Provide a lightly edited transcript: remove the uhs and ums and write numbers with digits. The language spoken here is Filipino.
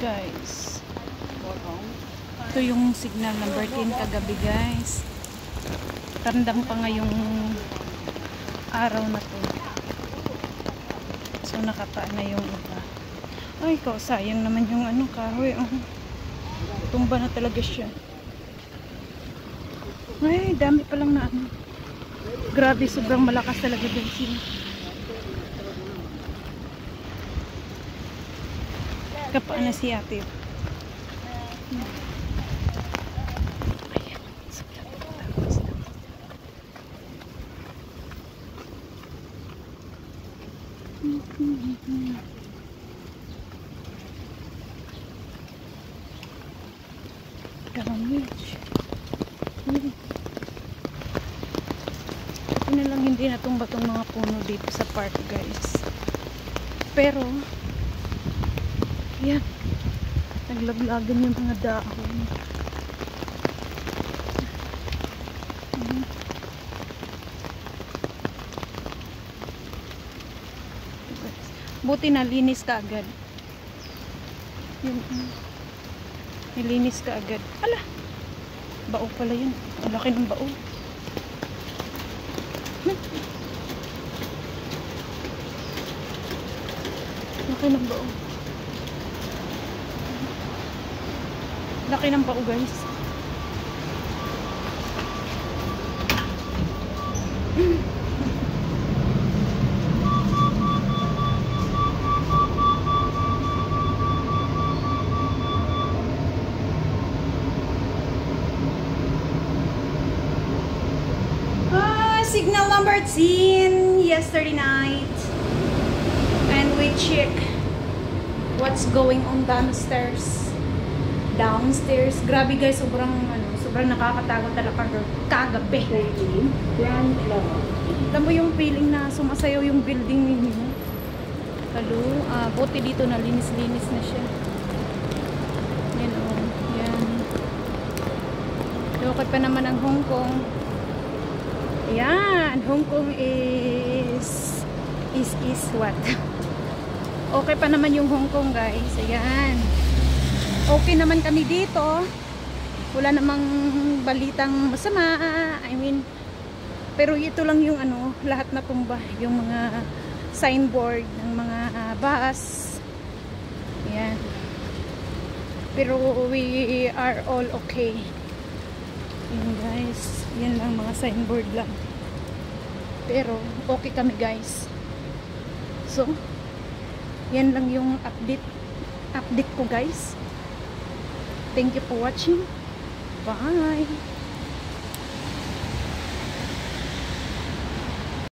Guys, ito yung signal number 10 kagabi guys. Randam pa ngayong araw na to. So nakapaan na yung iba. Ay ko, sayang naman yung ano, kahoy. Oh. Tumba na talaga siya. Ay, dami pa lang na ano. Grabe, sobrang malakas talaga guys yun. Kapaan na si ate. Ayan. Damage. Ito na lang hindi natumba tong mga puno dito sa park guys. Pero yan, naglaglagan yung mga dahon. Buti na linis ka agad. Yun, nilinis ka agad. Ala, bao pala yun. Ang laki ng bao. Laki ng bao. Laki ng bao guys. Signal number 10 yesterday night, and we check what's going on downstairs. Grabe guys, sobrang nakakatakot talaga kagabi. Alam mo yung feeling na sumasayaw yung building ninyo. Halo, buti dito na linis-linis na siya. Yan o, yan. Okay pa naman ang Hong Kong. Ayan, Hong Kong is what? Okay pa naman yung Hong Kong guys. Ayan. Okay naman kami dito. Wala namang balitang masama. I mean, pero ito lang yung ano, lahat na tumba. Yung mga signboard ng mga bus. Ayan. Pero we are all okay. Ayan guys. Yan lang, mga signboard lang. Pero okay kami guys. So, yan lang yung update ko guys. Thank you for watching. Bye!